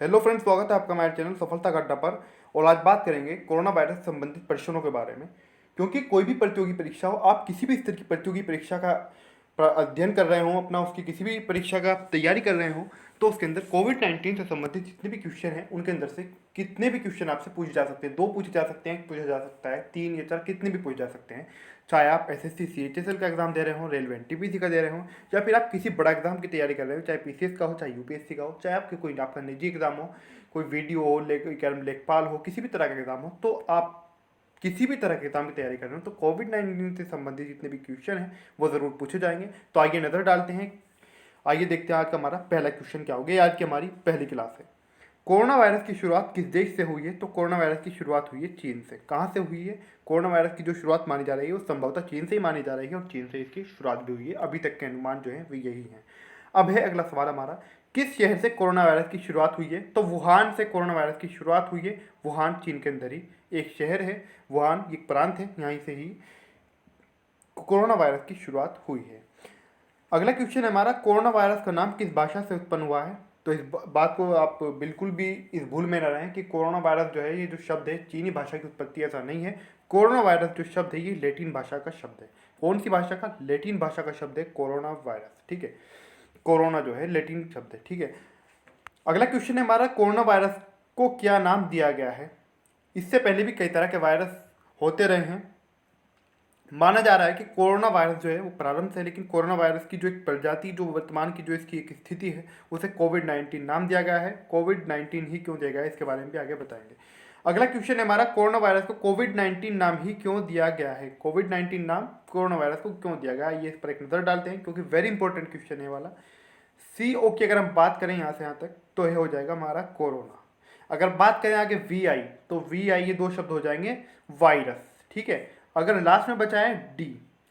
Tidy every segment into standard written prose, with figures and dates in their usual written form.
Hello friends, स्वागत है आपका हमारे चैनल सफलता का अड्डा पर। और आज बात करेंगे कोरोना वायरस से संबंधित परीक्षणों के बारे में। क्योंकि कोई भी प्रतियोगी परीक्षा हो, आप किसी भी स्तर की प्रतियोगी परीक्षा का अध्ययन कर रहे हो, अपना उसकी किसी भी परीक्षा का तैयारी कर रहे हो, तो उसके अंदर कोविड-19 से संबंधित जितने भी क्वेश्चन हैं उनके अंदर से कितने भी क्वेश्चन आपसे पूछे जा सकते हैं। 2 पूछे जा सकते हैं, 1 पूछा जा सकता है, 3 या 4 कितने भी पूछे जा सकते हैं। चाहे आप एसएससी सीएचएसएल का एग्जाम दे रहे हो, रेलवे एनटीपीसी का दे रहे हो, या फिर आप किसी बड़ा एग्जाम की तैयारी कर रहे हो, चाहे पीसीएस का हो, चाहे यूपीएससी का हो, चाहे आपके कोई आपका निजी एग्जाम हो, कोई वीडियो हो, लेखपाल हो, किसी भी तरह का एग्जाम हो, तो आप किसी भी तरह के एग्जाम की तैयारी कर रहे हो तो कोविड-19 से संबंधित जितने भी क्वेश्चन हैं वो ज़रूर पूछे जाएंगे। तो आइए नज़र डालते हैं। आइए देखते हैं आज का हमारा पहला क्वेश्चन क्या होगा। आज की हमारी पहली क्लास है। कोरोना वायरस की शुरुआत किस देश से हुई है? तो कोरोना वायरस की शुरुआत हुई है चीन से। कहाँ से हुई है? कोरोना वायरस की जो शुरुआत मानी जा रही है वो संभवतः चीन से ही मानी जा रही है, और चीन से इसकी शुरुआत भी हुई है। अभी तक के अनुमान जो है वो यही है। अब है अगला सवाल हमारा, किस शहर से कोरोना वायरस की शुरुआत हुई है? तो वुहान से कोरोना वायरस की शुरुआत हुई है। वुहान चीन के अंदर ही एक शहर है, वुहान एक प्रांत है, यहीं से ही कोरोना वायरस की शुरुआत हुई है। अगला क्वेश्चन है हमारा, कोरोना वायरस का नाम किस भाषा से उत्पन्न हुआ है? तो इस बात को आप बिल्कुल भी इस भूल में न रहें कि कोरोना वायरस जो है, ये जो शब्द है चीनी भाषा की उत्पत्ति, ऐसा नहीं है। कोरोना वायरस जो शब्द है ये लैटिन भाषा का शब्द है। कौन सी भाषा का? लैटिन भाषा का शब्द है कोरोना वायरस। ठीक है, कोरोना जो है लैटिन शब्द है। ठीक है, अगला क्वेश्चन है हमारा, कोरोना वायरस को क्या नाम दिया गया है? इससे पहले भी कई तरह के वायरस होते रहे हैं। माना जा रहा है कि कोरोना वायरस जो है वो प्रारंभ से है, लेकिन कोरोना वायरस की जो एक प्रजाति, जो वर्तमान की जो इसकी एक स्थिति है, उसे कोविड-19 नाम दिया गया है। कोविड-19 ही क्यों दिया गया है इसके बारे में भी आगे बताएंगे। अगला क्वेश्चन है हमारा, कोरोना वायरस को कोविड-19 नाम ही क्यों दिया गया है? कोविड-19 नाम कोरोना वायरस को क्यों दिया गया है, ये इस पर एक नज़र डालते हैं, क्योंकि वेरी इंपॉर्टेंट क्वेश्चन है वाला। CO की अगर हम बात करें यहाँ से यहाँ तक, तो यह हो जाएगा हमारा कोरोना। अगर बात करें आगे VI, तो VI ये 2 शब्द हो जाएंगे वायरस। ठीक है, अगर लास्ट में बचा है D,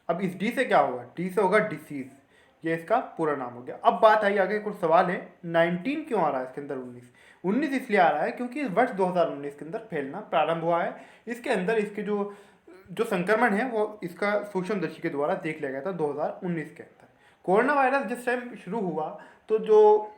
अब इस D से क्या होगा? D से होगा डिसीज, ये इसका पूरा नाम हो गया। अब बात आई आगे, कुछ सवाल है, 19 क्यों आ रहा है इसके अंदर? 19 इसलिए आ रहा है क्योंकि वर्ष 2019 के अंदर फैलना प्रारंभ हुआ है। इसके अंदर इसके जो जो संक्रमण है वो इसका सूक्ष्मदर्शी के द्वारा देख लिया गया था 2019 के अंदर। कोरोना वायरस जिस टाइम शुरू हुआ, तो जो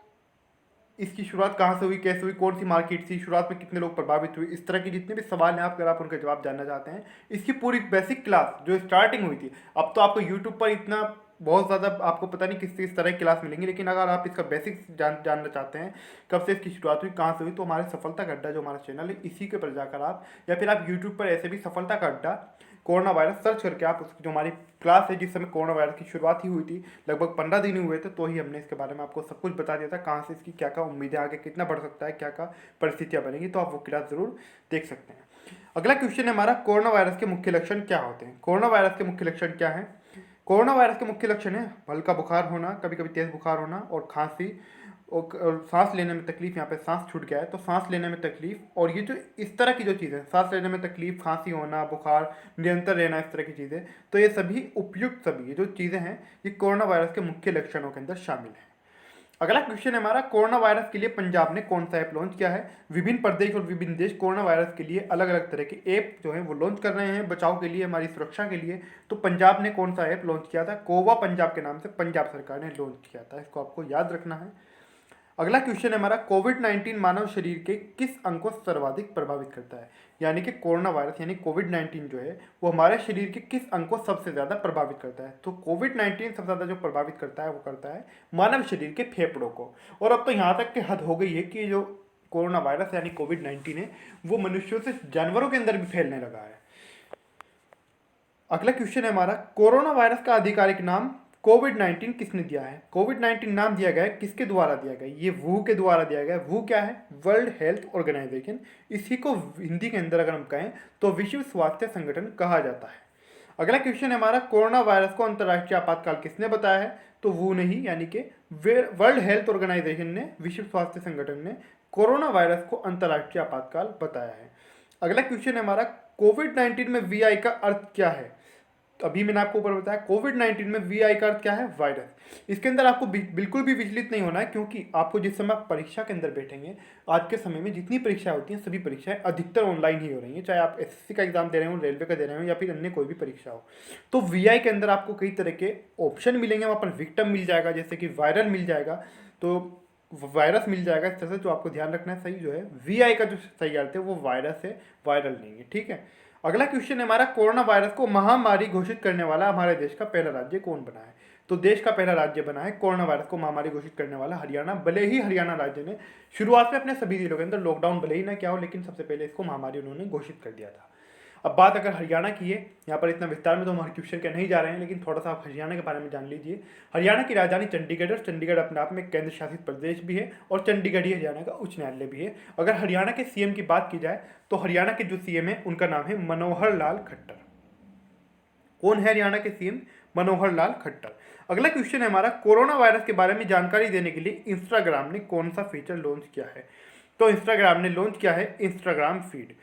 इसकी शुरुआत कहाँ से हुई, कैसे हुई, कौन सी मार्केट थी, शुरुआत में कितने लोग प्रभावित हुए, इस तरह के जितने भी सवाल हैं, अगर आप उनके जवाब जानना चाहते हैं, इसकी पूरी बेसिक क्लास जो स्टार्टिंग हुई थी, अब तो आपको यूट्यूब पर इतना बहुत ज़्यादा आपको पता नहीं किस तरह की क्लास मिलेंगी, लेकिन अगर आप इसका बेसिक जानना चाहते हैं, कब से इसकी शुरुआत हुई, कहाँ से हुई, तो हमारे सफलता का अड्डा जो हमारा चैनल है, इसी के पर जाकर आप, या फिर आप यूट्यूब पर ऐसे भी सफलता का अड्डा कोरोना वायरस सर्च करके आप उसकी जो हमारी क्लास है, जिस समय कोरोना वायरस की शुरुआत ही हुई थी, लगभग 15 दिन हुए थे, तो ही हमने इसके बारे में आपको सब कुछ बता दिया था, कहाँ से इसकी क्या क्या उम्मीदें, आगे कितना बढ़ सकता है, क्या क्या परिस्थितियाँ बनेंगी, तो आप वो क्लास जरूर देख सकते हैं। अगला क्वेश्चन है हमारा, कोरोना वायरस के मुख्य लक्षण क्या होते हैं? कोरोना वायरस के मुख्य लक्षण क्या है? कोरोना वायरस के मुख्य लक्षण है हल्का बुखार होना, कभी कभी तेज बुखार होना, और खांसी, और सांस लेने में तकलीफ। यहाँ पे सांस छूट गया है तो सांस लेने में तकलीफ, और ये जो इस तरह की जो चीज़ें, सांस लेने में तकलीफ, खांसी होना, बुखार, निरंतर रहना, इस तरह की चीज़ें, तो ये सभी उपयुक्त, सभी ये जो चीज़ें हैं, ये कोरोना वायरस के मुख्य लक्षणों के अंदर शामिल हैं। अगला क्वेश्चन है हमारा, कोरोना वायरस के लिए पंजाब ने कौन सा ऐप लॉन्च किया है? विभिन्न प्रदेश और विभिन्न देश कोरोना वायरस के लिए अलग अलग तरह के ऐप जो है वो लॉन्च कर रहे हैं बचाव के लिए, हमारी सुरक्षा के लिए। तो पंजाब ने कौन सा ऐप लॉन्च किया था? कोवा पंजाब के नाम से पंजाब सरकार ने लॉन्च किया था, इसको आपको याद रखना है। अगला क्वेश्चन है हमारा, कोविड-19 मानव शरीर के किस अंग को सर्वाधिक प्रभावित करता है? यानी कि कोरोना वायरस यानी कोविड-19 जो है वो हमारे शरीर के किस अंग को सबसे ज़्यादा प्रभावित करता है? तो कोविड-19 सबसे ज़्यादा जो प्रभावित करता है वो करता है मानव शरीर के फेफड़ों को। और अब तो यहाँ तक कि हद हो गई है कि जो कोरोना वायरस यानी कोविड-19 है वो मनुष्यों से जानवरों के अंदर भी फैलने लगा है। अगला क्वेश्चन है हमारा, कोरोना वायरस का आधिकारिक नाम कोविड-19 किसने दिया है? कोविड-19 नाम दिया गया है, किसके द्वारा दिया गया? ये वू के द्वारा दिया गया है। वू क्या है? World health organization. इसी को हिंदी के अंदर अगर हम कहें तो विश्व स्वास्थ्य संगठन कहा जाता है। अगला क्वेश्चन है हमारा, कोरोना वायरस को अंतर्राष्ट्रीय आपातकाल किसने बताया है? तो वो नहीं, यानी कि वर्ल्ड हेल्थ ऑर्गेनाइजेशन ने, विश्व स्वास्थ्य संगठन ने कोरोना वायरस को अंतर्राष्ट्रीय आपातकाल बताया है। अगला क्वेश्चन है हमारा, कोविड-19 में VI का अर्थ क्या है? तो अभी मैंने आपको ऊपर बताया कोविड-19 में VI का अर्थ क्या है? वायरस। इसके अंदर आपको बिल्कुल भी विचलित नहीं होना है, क्योंकि आपको जिस समय आप परीक्षा के अंदर बैठेंगे, आज के समय में जितनी परीक्षाएं होती हैं सभी परीक्षाएं अधिकतर ऑनलाइन ही हो रही हैं, चाहे आप SSC का एग्जाम दे रहे हो, रेलवे का दे रहे हो, या फिर अन्य कोई भी परीक्षा हो। तो VI के अंदर आपको कई तरह के ऑप्शन मिलेंगे, वहाँ पर विक्टिम मिल जाएगा, जैसे कि वायरल मिल जाएगा। तो वायरस मिल जाएगा इस तरह से। जो आपको ध्यान रखना है, सही जो है VI का जो सही अर्थ है वो वायरस है, वायरल नहीं है, ठीक है। अगला क्वेश्चन है हमारा, कोरोना वायरस को महामारी घोषित करने वाला हमारे देश का पहला राज्य कौन बना है? तो देश का पहला राज्य बना है कोरोना वायरस को महामारी घोषित करने वाला हरियाणा। भले ही हरियाणा राज्य ने शुरुआत में अपने सभी जिलों के अंदर लॉकडाउन भले ही ना क्या हो, लेकिन सबसे पहले इसको महामारी उन्होंने घोषित कर दिया था। अब बात अगर हरियाणा की है, यहाँ पर इतना विस्तार में तो हमारे क्वेश्चन के नहीं जा रहे हैं, लेकिन थोड़ा सा आप हरियाणा के बारे में जान लीजिए। हरियाणा की राजधानी चंडीगढ़ है और चंडीगढ़ अपने आप में केंद्र शासित प्रदेश भी है और चंडीगढ़ ही हरियाणा का उच्च न्यायालय भी है। अगर हरियाणा के CM की बात की जाए तो हरियाणा के जो CM है उनका नाम है मनोहर लाल खट्टर। कौन है हरियाणा के CM? मनोहर लाल खट्टर। अगला क्वेश्चन है हमारा, कोरोना वायरस के बारे में जानकारी देने के लिए इंस्टाग्राम ने कौन सा फीचर लॉन्च किया है? तो इंस्टाग्राम ने लॉन्च किया है इंस्टाग्राम फीड।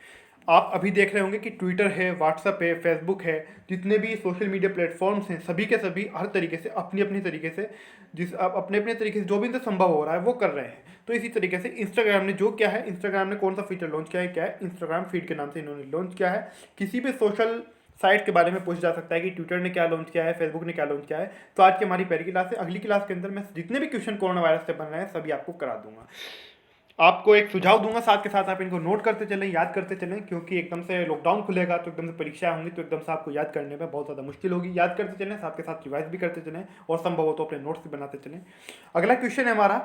आप अभी देख रहे होंगे कि ट्विटर है, व्हाट्सअप है, फेसबुक है, जितने भी सोशल मीडिया प्लेटफॉर्म्स हैं सभी के सभी हर तरीके से अपनी अपनी तरीके से अपने अपने तरीके से जो भी इनसे संभव हो रहा है वो कर रहे हैं। तो इसी तरीके से इंस्टाग्राम ने जो किया है, इंस्टाग्राम ने कौन सा फीचर लॉन्च किया है, क्या है, इंस्टाग्राम फीड के नाम से इन्होंने लॉन्च किया है। किसी भी सोशल साइट के बारे में पूछा जा सकता है कि ट्विटर ने क्या लॉन्च किया है, फेसबुक ने क्या लॉन्च किया है। तो आज की हमारी पहली क्लास है, अगली क्लास के अंदर मैं जितने भी क्वेश्चन कोरोना वायरस से बन रहे हैं सभी आपको करा दूंगा। आपको एक सुझाव दूंगा, साथ के साथ आप इनको नोट करते चलें, याद करते चलें, क्योंकि एकदम से लॉकडाउन खुलेगा तो एकदम से परीक्षाएं होंगी तो एकदम से आपको याद करने में बहुत ज़्यादा मुश्किल होगी। याद करते चलें, साथ के साथ रिवाइज भी करते चलें और संभव हो तो अपने नोट्स भी बनाते चलें। अगला क्वेश्चन है हमारा,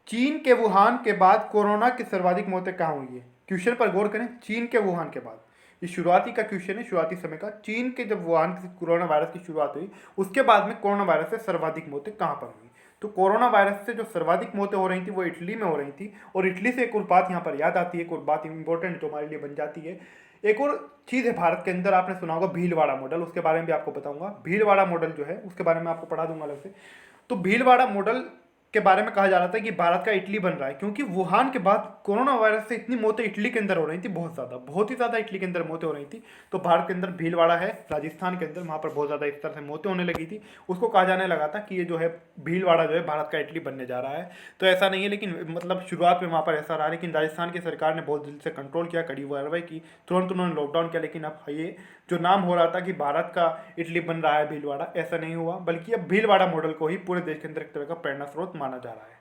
चीन के वुहान के बाद कोरोना की सर्वाधिक मौतें कहाँ हुई है? क्वेश्चन पर गौर करें, चीन के वुहान के बाद, ये शुरुआती का क्वेश्चन है, शुरुआती समय का। चीन के जब वुहान से कोरोना वायरस की शुरुआत हुई उसके बाद में कोरोना वायरस से सर्वाधिक मौतें कहाँ पर हुई? तो कोरोना वायरस से जो सर्वाधिक मौतें हो रही थी वो इटली में हो रही थी। और इटली से एक और बात यहाँ पर याद आती है, एक और बात इंपॉर्टेंट जो हमारे लिए बन जाती है। एक और चीज़ है भारत के अंदर, आपने सुना होगा भीलवाड़ा मॉडल, उसके बारे में भी आपको बताऊंगा। भीलवाड़ा मॉडल जो है उसके बारे में आपको पढ़ा दूंगा अलग से। तो भीलवाड़ा मॉडल के बारे में कहा जा रहा था कि भारत का इटली बन रहा है, क्योंकि वुहान के बाद कोरोना वायरस से इतनी मौतें इटली के अंदर हो रही थी, बहुत ज़्यादा, बहुत ही ज़्यादा इटली के अंदर मौतें हो रही थी। तो भारत के अंदर भीलवाड़ा है राजस्थान के अंदर, वहाँ पर बहुत ज़्यादा इस तरह से मौतें होने लगी थी। उसको कहा जाने लगा था कि ये जो है भीलवाड़ा जो है भारत का इटली बनने जा रहा है। तो ऐसा नहीं है, लेकिन मतलब शुरुआत में वहाँ पर ऐसा रहा, लेकिन राजस्थान की सरकार ने बहुत जल्द से कंट्रोल किया, कड़ी कार्रवाई की, तुरंत उन्होंने लॉकडाउन किया। लेकिन अब ये जो नाम हो रहा था कि भारत का इटली बन रहा है भीलवाड़ा, ऐसा नहीं हुआ, बल्कि अब भीलवाड़ा मॉडल को ही पूरे देश के अंदर एक तरह का प्रेरणा स्रोत माना जा रहा है।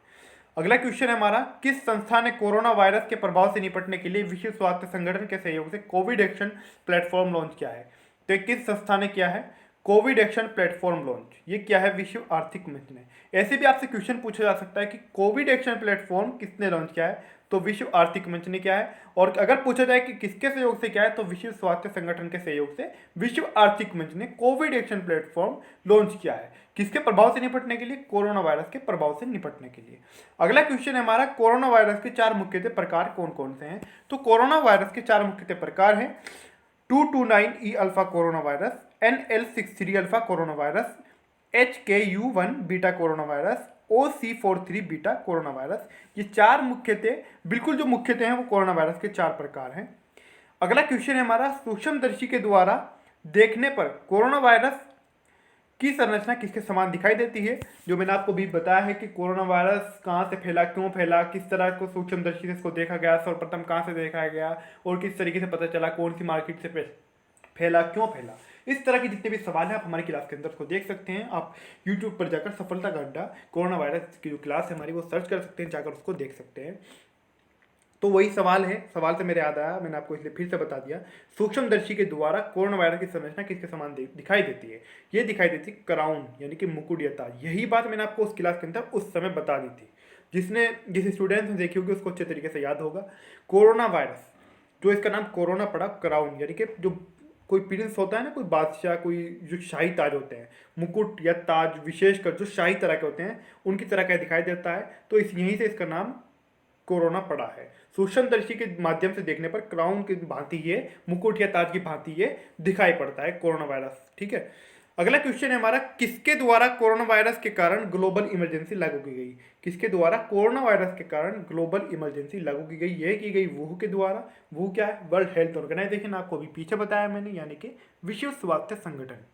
अगला क्वेश्चन है हमारा, किस संस्था ने कोरोना वायरस के प्रभाव से निपटने के लिए विश्व स्वास्थ्य संगठन के सहयोग से कोविड एक्शन प्लेटफॉर्म लॉन्च किया है? तो ये किस संस्था ने किया है कोविड एक्शन प्लेटफॉर्म लॉन्च? ये क्या है? विश्व आर्थिक मंच ने। ऐसे भी आपसे क्वेश्चन पूछा जा सकता है कि कोविड एक्शन प्लेटफॉर्म किसने लॉन्च किया है? तो विश्व आर्थिक मंच ने किया है। और अगर पूछा जाए कि किसके सहयोग से क्या है, तो विश्व स्वास्थ्य संगठन के सहयोग से विश्व आर्थिक मंच ने कोविड एक्शन प्लेटफॉर्म लॉन्च किया है। किसके प्रभाव से निपटने के लिए? कोरोना वायरस के प्रभाव से निपटने के लिए। अगला क्वेश्चन है हमारा, कोरोना वायरस के 4 मुख्यतः प्रकार कौन कौन से हैं? तो कोरोना वायरस के 4 मुख्यतः प्रकार हैं, 229E alpha corona virus, NL63 alpha corona virus, HKU1 beta corona virus, OC43 beta corona virus. ये 4 मुख्यतः, बिल्कुल जो मुख्यतः हैं वो कोरोना वायरस के 4 प्रकार हैं। अगला क्वेश्चन है हमारा, सूक्ष्मदर्शी के द्वारा देखने पर कोरोना वायरस की संरचना किसके समान दिखाई देती है? जो मैंने आपको भी बताया है कि कोरोना वायरस कहाँ से फैला, क्यों फैला, किस तरह को सूक्ष्मदर्शी से इसको देखा गया, सर्वप्रथम कहाँ से देखा गया और किस तरीके से पता चला, कौन सी मार्केट से फैला, क्यों फैला। इस तरह के जितने भी सवाल हैं आप हमारी क्लास के अंदर उसको देख सकते हैं। आप यूट्यूब पर जाकर सफलता का अड्डा कोरोना वायरस की जो क्लास है हमारी वो सर्च कर सकते हैं, जाकर उसको देख सकते हैं। तो वही सवाल है, सवाल से मेरे याद आया, मैंने आपको इसलिए फिर से बता दिया। सूक्ष्मदर्शी के द्वारा कोरोना वायरस की संरचना किसके समान दिखाई देती है? ये दिखाई देती है क्राउन, यानी कि मुकुट या ताज। यही बात मैंने आपको उस क्लास के अंदर उस समय बता दी थी। जिस स्टूडेंट ने देखी होगी उसको अच्छे तरीके से याद होगा। कोरोना वायरस जो इसका नाम कोरोना पड़ा, क्राउन यानी कि जो कोई प्रिंस होता है ना, कोई बादशाह, कोई जो शाही ताज होते हैं, मुकुट या ताज विशेषकर जो शाही तरह के होते हैं उनकी तरह का दिखाई देता है। तो यहीं से इसका नाम कोरोना पड़ा है। सूक्ष्मदर्शी के माध्यम से देखने पर क्राउन की भांति ये, मुकुट या ताज की भांति ये दिखाई पड़ता है कोरोना वायरस। ठीक है। अगला क्वेश्चन है हमारा, किसके द्वारा कोरोना वायरस के कारण ग्लोबल इमरजेंसी लागू की गई? किसके द्वारा कोरोना वायरस के कारण ग्लोबल इमरजेंसी लागू की गई? यह की गई वुहू के द्वारा। वुहू क्या है? वर्ल्ड हेल्थ ऑर्गेनाइजेशन, आपको अभी पीछे बताया मैंने, यानी कि विश्व स्वास्थ्य संगठन।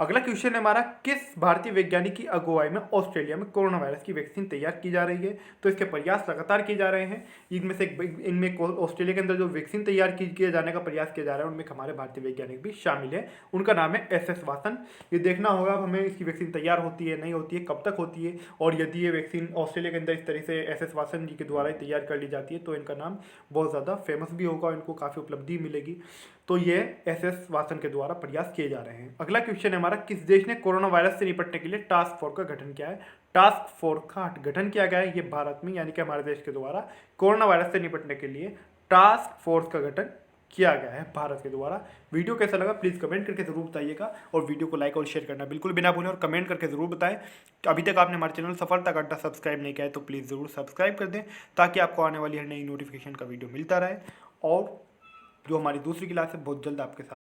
अगला क्वेश्चन है हमारा, किस भारतीय वैज्ञानिक की अगुवाई में ऑस्ट्रेलिया में कोरोना वायरस की वैक्सीन तैयार की जा रही है? तो इसके प्रयास लगातार किए जा रहे हैं। इनमें ऑस्ट्रेलिया के अंदर जो वैक्सीन तैयार किए जाने का प्रयास किया जा रहा है उनमें हमारे भारतीय वैज्ञानिक भी शामिल है। उनका नाम है SS वासन। ये देखना होगा हमें इसकी वैक्सीन तैयार होती है, नहीं होती है, कब तक होती है, और यदि ये वैक्सीन ऑस्ट्रेलिया के अंदर इस तरह से SS वासन जी के द्वारा ही तैयार कर ली जाती है तो इनका नाम बहुत ज़्यादा फेमस भी होगा, इनको काफ़ी उपलब्धि मिलेगी। तो ये SS वासन के द्वारा प्रयास किए जा रहे हैं। अगला क्वेश्चन है हमारा, किस देश ने कोरोना वायरस से निपटने के लिए टास्क फोर्स का गठन किया है? टास्क फोर्स का गठन किया गया है ये भारत में, यानी कि हमारे देश के द्वारा कोरोना वायरस से निपटने के लिए टास्क फोर्स का गठन किया गया है भारत के द्वारा। वीडियो कैसा लगा प्लीज़ कमेंट करके जरूर बताइएगा, और वीडियो को लाइक और शेयर करना बिल्कुल भी ना भूलें, और कमेंट करके जरूर बताएं। अभी तक आपने हमारे चैनल सफलता का अड्डा सब्सक्राइब नहीं किया है तो प्लीज़ ज़रूर सब्सक्राइब कर दें, ताकि आपको आने वाली हर नई नोटिफिकेशन का वीडियो मिलता रहे, और जो हमारी दूसरी क्लास है बहुत जल्द आपके साथ